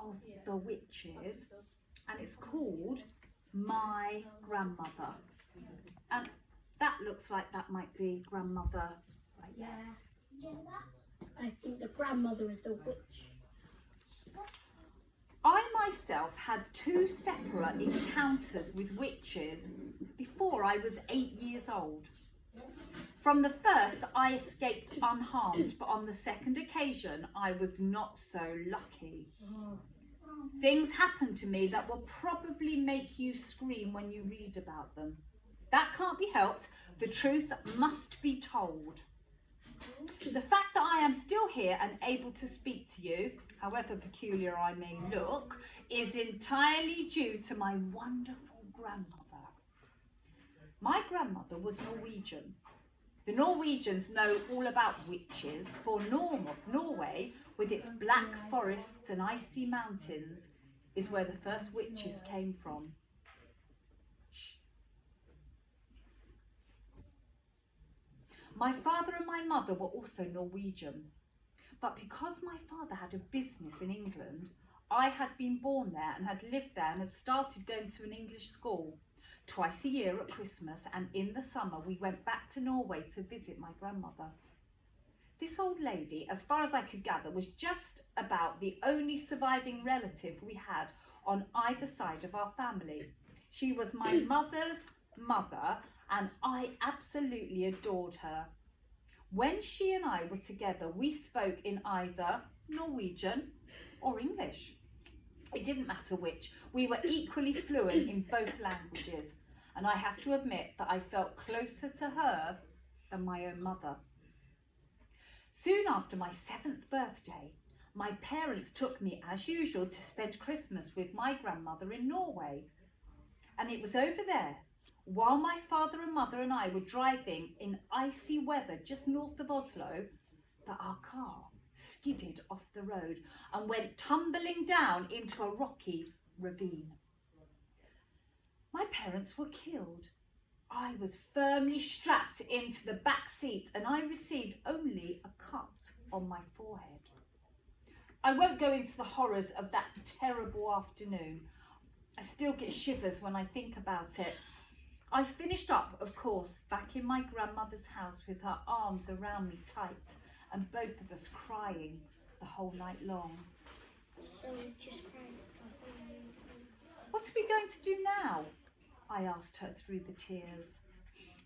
of the witches, and it's called My Grandmother. And that looks like that might be grandmother right there. Yeah. I think the grandmother is the witch. I myself had 2 separate encounters with witches before I was 8 years old. From the first, I escaped unharmed, but on the second occasion, I was not so lucky. Things happened to me that will probably make you scream when you read about them. That can't be helped. The truth must be told. The fact that I am still here and able to speak to you, however peculiar I may look, is entirely due to my wonderful grandmother. My grandmother was Norwegian. The Norwegians know all about witches, for Norway, with its black forests and icy mountains, is where the first witches came from. My father and my mother were also Norwegian, but because my father had a business in England, I had been born there and had lived there and had started going to an English school. Twice a year at Christmas and in the summer we went back to Norway to visit my grandmother. This old lady, as far as I could gather, was just about the only surviving relative we had on either side of our family. She was my mother's mother and I absolutely adored her. When she and I were together, we spoke in either Norwegian or English. It didn't matter which. We were equally fluent in both languages, and I have to admit that I felt closer to her than my own mother. Soon after my 7th birthday, my parents took me, as usual, to spend Christmas with my grandmother in Norway. And it was over there, while my father and mother and I were driving in icy weather just north of Oslo, that our car skidded off the road and went tumbling down into a rocky ravine. My parents were killed. I was firmly strapped into the back seat and I received only a cut on my forehead. I won't go into the horrors of that terrible afternoon. I still get shivers when I think about it. I finished up, of course, back in my grandmother's house with her arms around me tight and both of us crying the whole night long. So just crying. What are we going to do now? I asked her through the tears.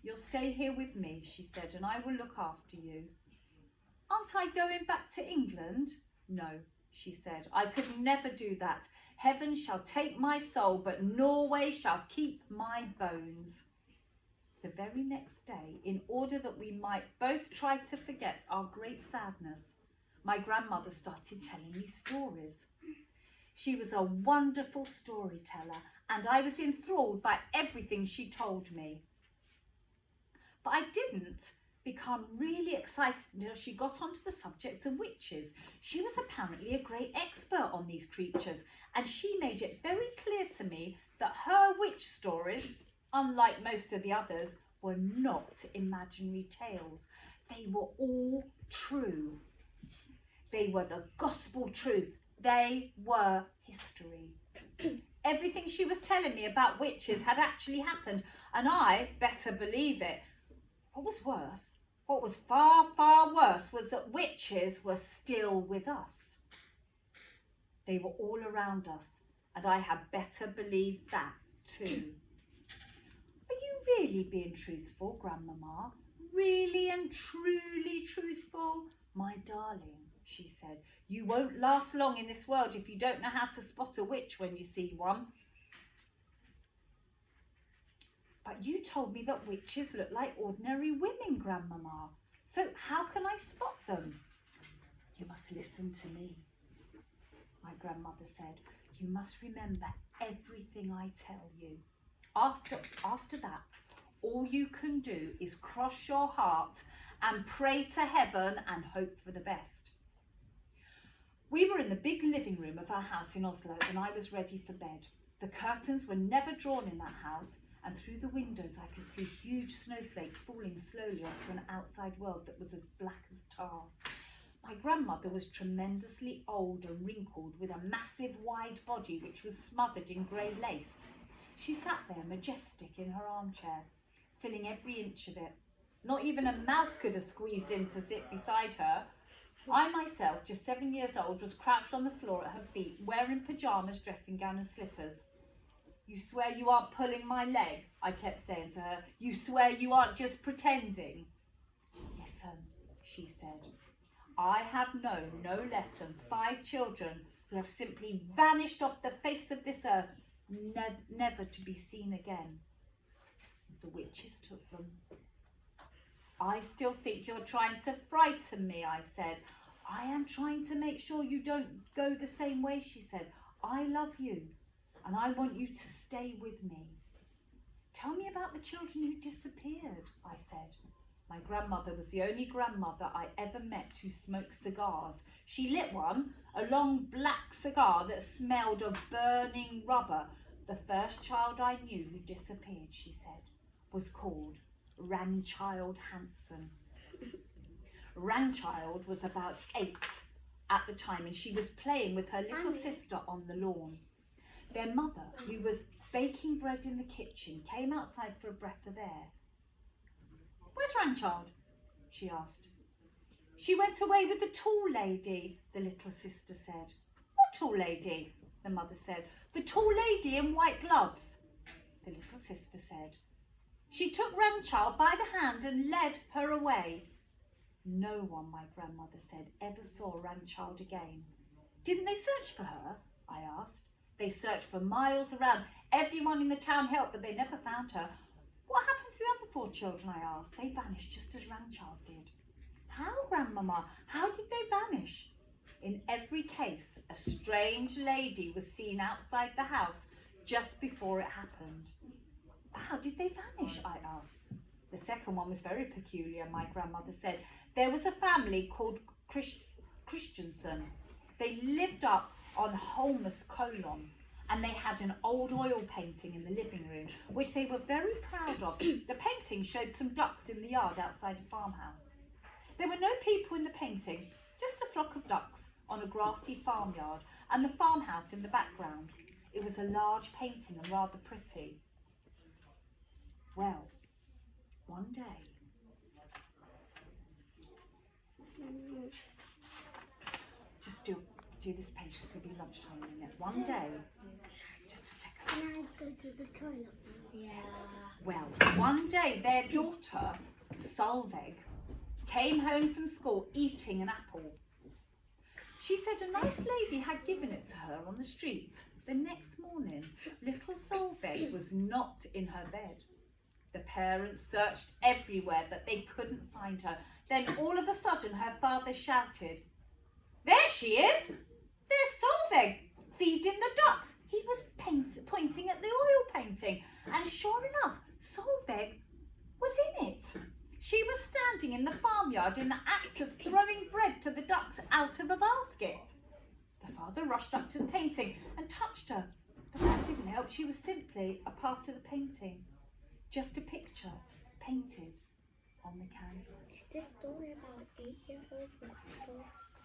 You'll stay here with me, she said, and I will look after you. Aren't I going back to England? No, she said, I could never do that. Heaven shall take my soul, but Norway shall keep my bones. The very next day, in order that we might both try to forget our great sadness, my grandmother started telling me stories. She was a wonderful storyteller, and I was enthralled by everything she told me. But I didn't become really excited until she got onto the subject of witches. She was apparently a great expert on these creatures, and she made it very clear to me that her witch stories, unlike most of the others, were not imaginary tales. They were all true. They were the gospel truth. They were history. Everything she was telling me about witches had actually happened, and I better believe it. What was worse, what was far, far worse, was that witches were still with us. They were all around us, and I had better believe that too. Are you really being truthful, Grandmama? Really and truly truthful? My darling, she said, you won't last long in this world if you don't know how to spot a witch when you see one. But you told me that witches look like ordinary women, Grandmama. So how can I spot them? You must listen to me, my grandmother said. You must remember everything I tell you. After that, all you can do is cross your heart and pray to heaven and hope for the best. We were in the big living room of our house in Oslo and I was ready for bed. The curtains were never drawn in that house, and through the windows I could see huge snowflakes falling slowly onto an outside world that was as black as tar. My grandmother was tremendously old and wrinkled, with a massive wide body which was smothered in grey lace. She sat there majestic in her armchair, filling every inch of it. Not even a mouse could have squeezed in to sit beside her. I myself, just 7 years old, was crouched on the floor at her feet, wearing pyjamas, dressing gown and slippers. "You swear you aren't pulling my leg?" I kept saying to her. "You swear you aren't just pretending?" "Listen," she said. "I have known no less than 5 children who have simply vanished off the face of this earth, never to be seen again. The witches took them." "I still think you're trying to frighten me," I said. "I am trying to make sure you don't go the same way," she said. "I love you, and I want you to stay with me." "Tell me about the children who disappeared," I said. My grandmother was the only grandmother I ever met who smoked cigars. She lit one, a long black cigar that smelled of burning rubber. "The first child I knew who disappeared," she said, "was called Ranchild Hanson." Ranchild was about 8 at the time, and she was playing with her little sister on the lawn. Their mother, who was baking bread in the kitchen, came outside for a breath of air. "Where's Ranchild?" she asked. "She went away with the tall lady," the little sister said. "What tall lady?" the mother said. "The tall lady in white gloves," the little sister said. "She took Ranchild by the hand and led her away." No one, my grandmother said, ever saw Ranchild again. "Didn't they search for her?" I asked. "They searched for miles around. Everyone in the town helped, but they never found her." "What happened to the other 4 children?" I asked. "They vanished just as Ranchild did." "How, Grandmama? How did they vanish?" "In every case, a strange lady was seen outside the house just before it happened." "How did they vanish?" I asked. "The second one was very peculiar," my grandmother said. "There was a family called Christensen. They lived up on Holmes Colon, and they had an old oil painting in the living room, which they were very proud of. The painting showed some ducks in the yard outside a farmhouse. There were no people in the painting, just a flock of ducks on a grassy farmyard, and the farmhouse in the background. It was a large painting and rather pretty. Well, one day..." Just do this, Patience. It'll be lunchtime in a minute. One day, just a second. Can I go to the toilet? Yeah. Well, one day their daughter, Solveig, came home from school eating an apple. She said a nice lady had given it to her on the street. The next morning, little Solveig was not in her bed. The parents searched everywhere, but they couldn't find her. Then all of a sudden, her father shouted, "There she is! There's Solveig feeding the ducks." He was pointing at the oil painting, and sure enough, Solveig was in it. She was standing in the farmyard in the act of throwing bread to the ducks out of a basket. The father rushed up to the painting and touched her, but that didn't help. She was simply a part of the painting, just a picture painted on the canvas. Is this story about 8-year-old with apples?